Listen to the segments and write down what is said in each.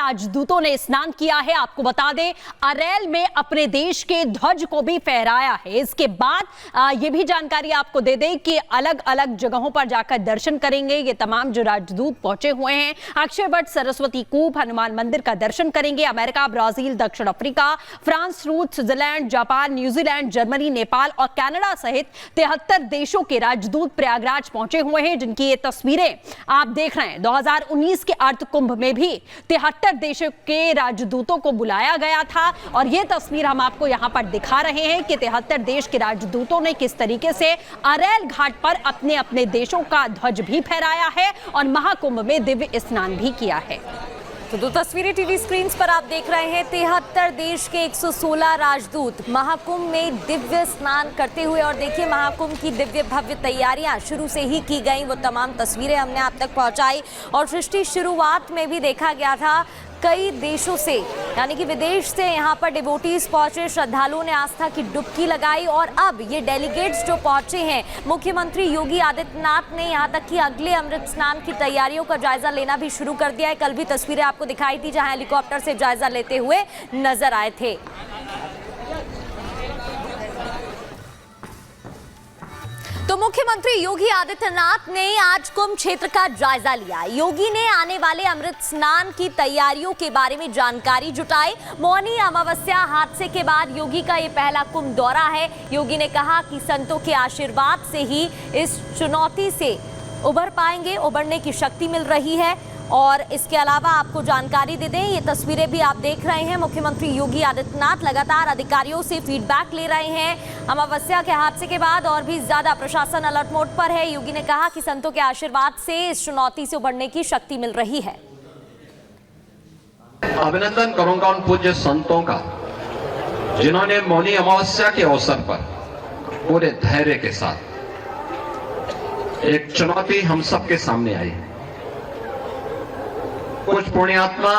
राजदूतों ने स्नान किया है। आपको बता दें, अरैल में अपने देश के ध्वज को भी फहराया है। इसके बाद ये भी जानकारी आपको दे दें कि अलग अलग जगहों पर जाकर दर्शन करेंगे ये तमाम जो राजदूत पहुंचे हुए हैं। अक्षय वट, सरस्वती कूप, हनुमान मंदिर का दर्शन करेंगे। अमेरिका, ब्राजील, दक्षिण अफ्रीका, फ्रांस, रूस, Switzerland, Japan, New Zealand, Germany, Nepal और कनाडा सहित 73 देशों के राजदूत प्रयागराज पहुंचे हुए हैं, जिनकी ये तस्वीरें आप देख रहे हैं। 2019 के अर्थ कुंभ में भी 73 देशों के राजदूतों को बुलाया गया था और ये तस्वीर हम आपको यहां पर दिखा रहे हैं कि 73 देश के राजदूतों ने किस तरीके से अरैल घाट पर अपने अपने देशों का ध्वज भी फहराया है और महाकुंभ में दिव्य स्नान भी किया है। तो दो तस्वीरें टीवी स्क्रीन पर आप देख रहे हैं। 73 देश के 116 राजदूत महाकुंभ में दिव्य स्नान करते हुए, और देखिए महाकुंभ की दिव्य भव्य तैयारियां शुरू से ही की गई, वो तमाम तस्वीरें हमने आप तक पहुंचाई। और सृष्टि, शुरुआत में भी देखा गया था कई देशों से, यानी कि विदेश से यहाँ पर डिवोटीज पहुंचे, श्रद्धालुओं ने आस्था की डुबकी लगाई। और अब ये डेलीगेट्स जो पहुंचे हैं, मुख्यमंत्री योगी आदित्यनाथ ने यहाँ तक कि अगले अमृत स्नान की तैयारियों का जायजा लेना भी शुरू कर दिया है। कल भी तस्वीरें आपको दिखाई थी जहां हेलीकॉप्टर से जायजा लेते हुए नजर आए थे। तो मुख्यमंत्री योगी आदित्यनाथ ने आज कुंभ क्षेत्र का जायजा लिया। योगी ने आने वाले अमृत स्नान की तैयारियों के बारे में जानकारी जुटाई। मौनी अमावस्या हादसे के बाद योगी का ये पहला कुंभ दौरा है। योगी ने कहा कि संतों के आशीर्वाद से ही इस चुनौती से उभर पाएंगे, उभरने की शक्ति मिल रही है। और इसके अलावा आपको जानकारी दे दें, ये तस्वीरें भी आप देख रहे हैं, मुख्यमंत्री योगी आदित्यनाथ लगातार अधिकारियों से फीडबैक ले रहे हैं। अमावस्या के हादसे के बाद और भी ज्यादा प्रशासन अलर्ट मोड पर है। योगी ने कहा कि संतों के आशीर्वाद से इस चुनौती से उभरने की शक्ति मिल रही है। अभिनंदन करूंगा उन पूज्य संतों का जिन्होंने मौनी अमावस्या के अवसर पर पूरे धैर्य के साथ एक चुनौती हम सबके सामने आई। कुछ पुण्यात्मा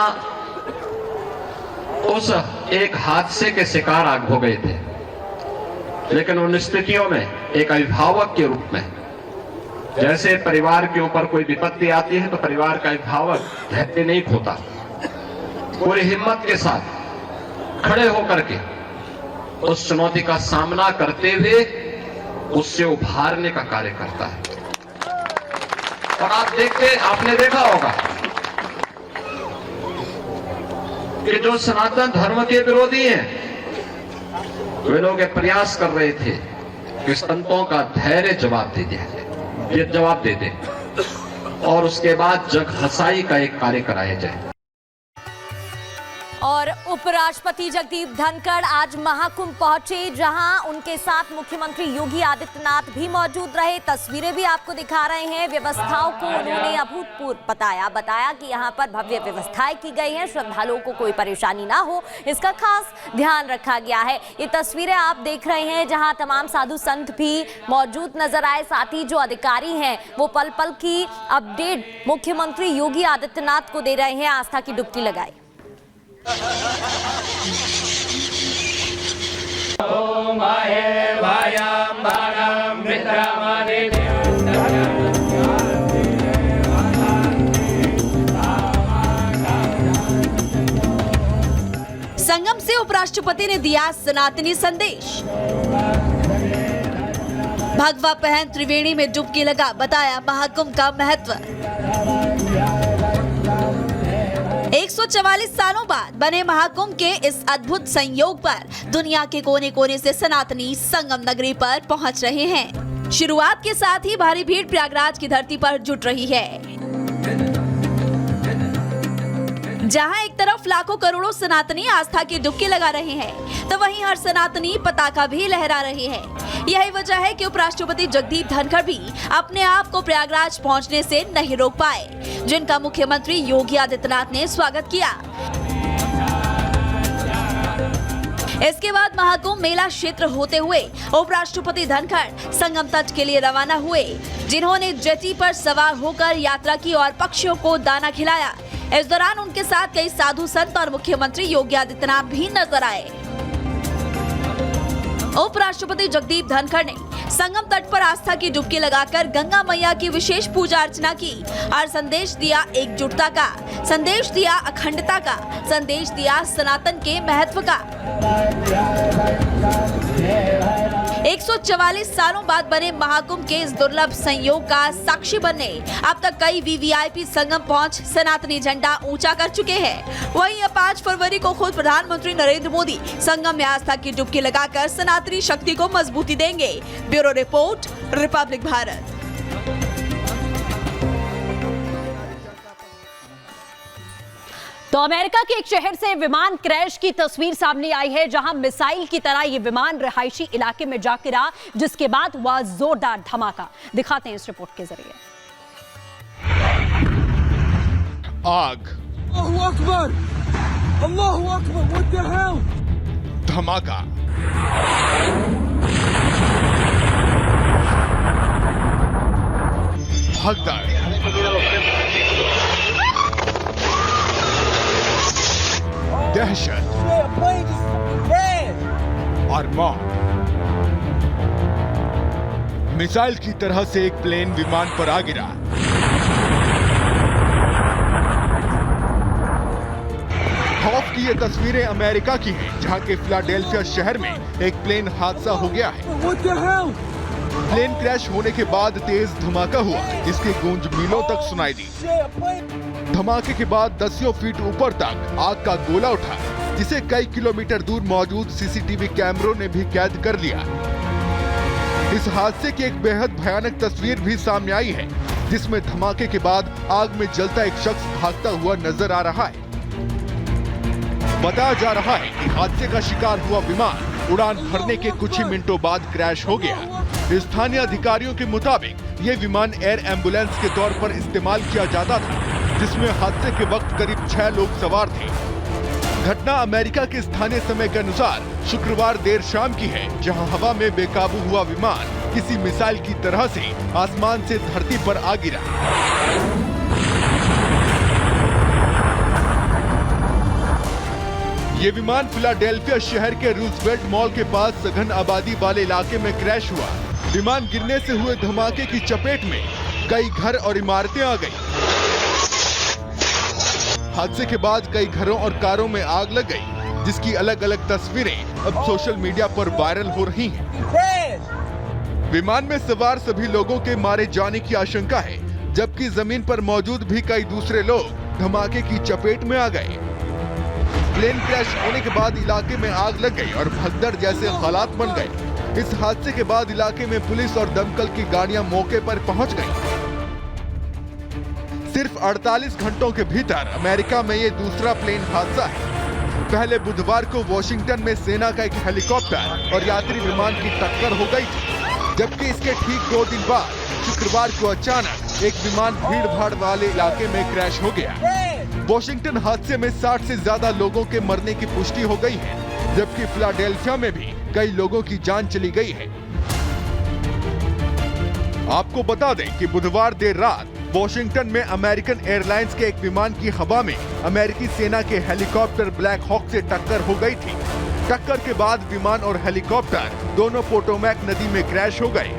उस एक हादसे के शिकार हो गए थे, लेकिन उन स्थितियों में एक अभिभावक के रूप में, जैसे परिवार के ऊपर कोई विपत्ति आती है तो परिवार का अभिभावक धैर्य नहीं खोता, पूरी हिम्मत के साथ खड़े होकर के उस चुनौती का सामना करते हुए उससे उभारने का कार्य करता है। और आपने देखा होगा कि जो सनातन धर्म के विरोधी हैं, वे लोग प्रयास कर रहे थे कि संतों का धैर्य जवाब दे दे और उसके बाद जग हंसाई का एक कार्य कराया जाए। और उपराष्ट्रपति जगदीप धनखड़ आज महाकुंभ पहुंचे, जहां उनके साथ मुख्यमंत्री योगी आदित्यनाथ भी मौजूद रहे। तस्वीरें भी आपको दिखा रहे हैं। व्यवस्थाओं को उन्होंने अभूतपूर्व बताया कि यहां पर भव्य व्यवस्थाएं की गई हैं, श्रद्धालुओं को कोई परेशानी ना हो, इसका खास ध्यान रखा गया है। ये तस्वीरें आप देख रहे हैं जहां तमाम साधु संत भी मौजूद नजर आए, साथ ही जो अधिकारी हैं वो पल पल की अपडेट मुख्यमंत्री योगी आदित्यनाथ को दे रहे हैं। आस्था की डुबकी लगाई। संगम से उपराष्ट्रपति ने दिया सनातनी संदेश। भगवा पहन त्रिवेणी में डुबकी लगा, बताया महाकुंभ का महत्व। 144 सालों बाद बने महाकुंभ के इस अद्भुत संयोग पर दुनिया के कोने कोने से सनातनी संगम नगरी पर पहुंच रहे हैं। शुरुआत के साथ ही भारी भीड़ प्रयागराज की धरती पर जुट रही है, जहां एक तरफ लाखों करोड़ों सनातनी आस्था की डुबकी लगा रहे हैं, तो वहीं हर सनातनी पताका भी लहरा रहे हैं। यही वजह है कि उपराष्ट्रपति जगदीप धनखड़ भी अपने आप को प्रयागराज पहुंचने से नहीं रोक पाए, जिनका मुख्यमंत्री योगी आदित्यनाथ ने स्वागत किया। इसके बाद महाकुंभ मेला क्षेत्र होते हुए उपराष्ट्रपति धनखड़ संगम तट के लिए रवाना हुए, जिन्होंने जेटी पर सवार होकर यात्रा की और पक्षियों को दाना खिलाया। इस दौरान उनके साथ कई साधु संत और मुख्यमंत्री योगी आदित्यनाथ भी नजर आए। उपराष्ट्रपति जगदीप धनखड़ ने संगम तट पर आस्था की डुबकी लगाकर गंगा मैया की विशेष पूजा अर्चना की और संदेश दिया एकजुटता का, संदेश दिया अखंडता का, संदेश दिया सनातन के महत्व का। 144 सालों बाद बने महाकुंभ के इस दुर्लभ संयोग का साक्षी बनने अब तक कई वीवीआईपी संगम पहुंच सनातनी झंडा ऊंचा कर चुके हैं। वहीं अब 5 फरवरी को खुद प्रधानमंत्री नरेंद्र मोदी संगम में आस्था की डुबकी लगाकर सनातनी शक्ति को मजबूती देंगे। Bureau report, Republic Bharat. तो अमेरिका के एक शहर से विमान क्रैश की तस्वीर सामने आई है, जहां मिसाइल की तरह ये विमान रिहायशी इलाके में जा गिरा, जिसके बाद हुआ जोरदार धमाका। दिखाते हैं इस रिपोर्ट के जरिए। आग, अल्लाहु अकबर, अल्लाहु अकबर, व्हाट द हेल? धमाका, भगदड़, दहशत और मौत। मिसाइल की तरह से एक प्लेन विमान पर आ गिरा। खौफ की ये तस्वीरें अमेरिका की हैं, जहां के फिलाडेल्फिया शहर में एक प्लेन हादसा हो गया है। What the hell? Plane crash होने के बाद तेज धमाका हुआ, जिसकी गूंज मीलों तक सुनाई दी। धमाके के बाद दसियों फीट ऊपर तक आग का गोला उठा, जिसे कई किलोमीटर दूर मौजूद सीसीटीवी कैमरों ने भी कैद कर लिया। इस हादसे की एक बेहद भयानक तस्वीर भी सामने आई है, जिसमें धमाके के बाद आग में जलता एक शख्स भागता हुआ नजर आ रहा है। बताया जा रहा है कि हादसे का शिकार हुआ विमान उड़ान भरने के कुछ ही मिनटों बाद क्रैश हो गया। स्थानीय अधिकारियों के मुताबिक ये विमान एयर एम्बुलेंस के तौर पर इस्तेमाल किया जाता था, जिसमें हादसे के वक्त करीब 6 लोग सवार थे। घटना अमेरिका के स्थानीय समय के अनुसार शुक्रवार देर शाम की है, जहां हवा में बेकाबू हुआ विमान किसी मिसाइल की तरह से आसमान से धरती पर आ गिरा। ये विमान फिलाडेल्फिया शहर के रूजवेल्ट मॉल के पास सघन आबादी वाले इलाके में क्रैश हुआ। विमान गिरने से हुए धमाके की चपेट में कई घर और इमारतें आ गईं। हादसे के बाद कई घरों और कारों में आग लग गई, जिसकी अलग अलग तस्वीरें अब सोशल मीडिया पर वायरल हो रही हैं। विमान में सवार सभी लोगों के मारे जाने की आशंका है, जबकि जमीन पर मौजूद भी कई दूसरे लोग धमाके की चपेट में आ गए। प्लेन क्रैश होने के बाद इलाके में आग लग गई और भगदड़ जैसे हालात बन गए। इस हादसे के बाद इलाके में पुलिस और दमकल की गाड़ियां मौके पर पहुंच गईं। सिर्फ 48 घंटों के भीतर अमेरिका में ये दूसरा प्लेन हादसा है। पहले बुधवार को वॉशिंगटन में सेना का एक हेलीकॉप्टर और यात्री विमान की टक्कर हो गई थी, जबकि इसके ठीक 2 दिन बाद शुक्रवार को अचानक एक विमान भीड़ भाड़ वाले इलाके में क्रैश हो गया। वॉशिंगटन हादसे में 60 से ज्यादा लोगों के मरने की पुष्टि हो गई है, जबकि फिलाडेल्फिया में भी कई लोगों की जान चली गई है। आपको बता दें कि बुधवार देर रात वॉशिंगटन में अमेरिकन एयरलाइंस के एक विमान की हवा में अमेरिकी सेना के हेलीकॉप्टर ब्लैक हॉक से टक्कर हो गई थी। टक्कर के बाद विमान और हेलीकॉप्टर दोनों पोटोमैक नदी में क्रैश हो गए।